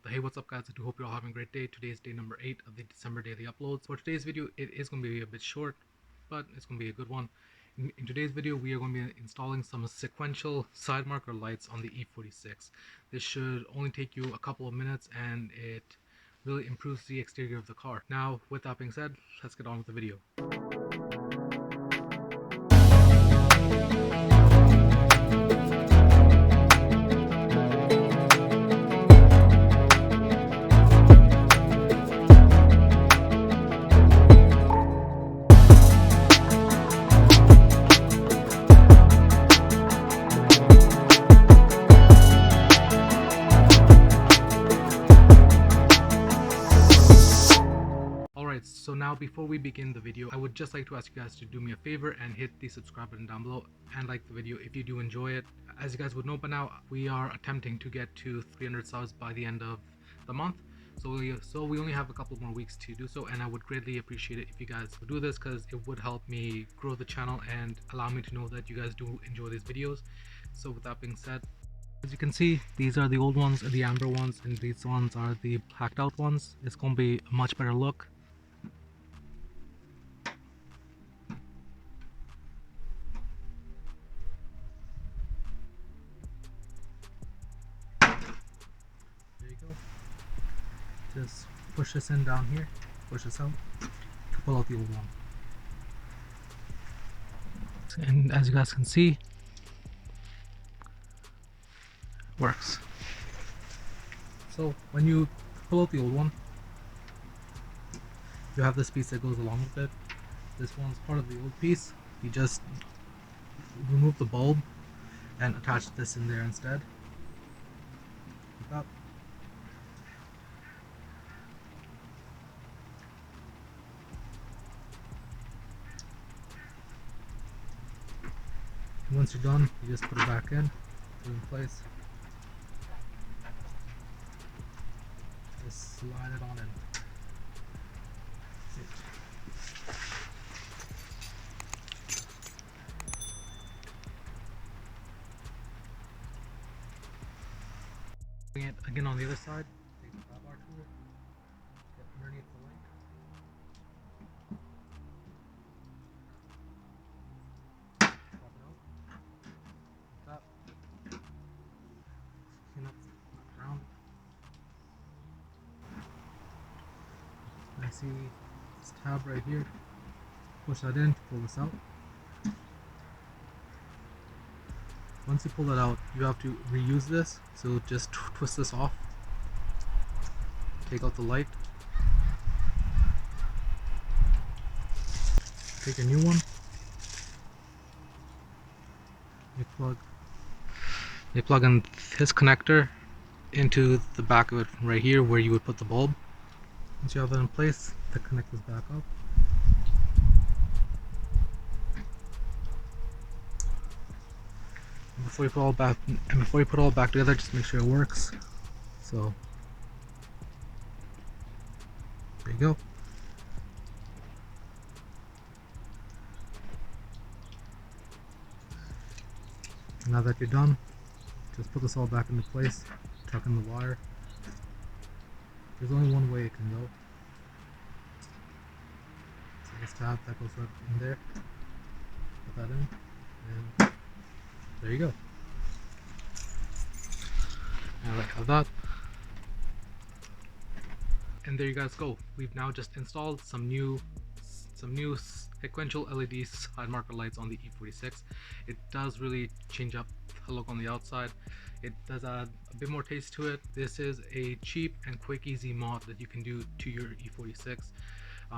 Hey, what's up guys? I do hope you're all having a great day. Today is day number 8 of the December daily uploads. For today's video, it is going to be a bit short, but it's going to be a good one. In today's video, we are going to be installing some sequential side marker lights on the E46. This should only take you a couple of minutes and it really improves the exterior of the car. Now, with that being said, let's get on with the video. So now before we begin the video, I would just like to ask you guys to do me a favor and hit the subscribe button down below and like the video if you do enjoy it. As you guys would know by now, we are attempting to get to 300 subs by the end of the month. So we only have a couple more weeks to do so, and I would greatly appreciate it if you guys would do this because it would help me grow the channel and allow me to know that you guys do enjoy these videos. So with that being said, as you can see, these are the old ones, the amber ones, and these ones are the blacked out ones. It's going to be a much better look. Just push this in down here, push this out to pull out the old one. And as you guys can see, works. So when you pull out the old one, you have this piece that goes along with it. This one's part of the old piece. You just remove the bulb and attach this in there instead. Like that. Once you're done, you just put it back in place. Just slide it on in. Bring it again on the other side. Take the grab bar tool, get underneath the light. Pop it out. Like that. Clean up the ground. I see this tab right here. Push that in to pull this out. Once you pull that out, you have to reuse this, so just twist this off. Take out the light. Take a new one. You plug in this connector into the back of it right here where you would put the bulb. Once you have that in place, the connector's back up. Before you put it all back together, just make sure it works. So there you go. Now that you're done, just put this all back into place, tuck in the wire. There's only one way it can go. So this tab that goes right in there. Put that in, and there you go. And like that. And there you guys go. We've now just installed some new sequential LED side marker lights on the E46. It does really change up the look on the outside. It does add a bit more taste to it. This is a cheap and quick easy mod that you can do to your E46.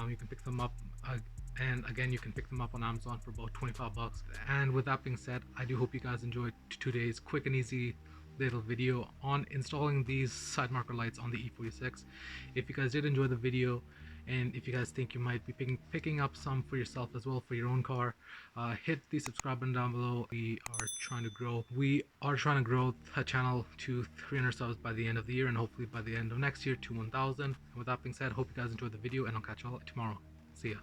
You can pick them up and again, you can pick them up on Amazon for about 25 bucks. And with that being said, I do hope you guys enjoyed today's quick and easy little video on installing these side marker lights on the E46. If you guys did enjoy the video, and if you guys think you might be picking up some for yourself as well for your own car, hit the subscribe button down below. We are trying to grow the channel to 300 subs by the end of the year, and hopefully by the end of next year to 1000. And with that being said, hope you guys enjoyed the video, and I'll catch you all tomorrow. See ya.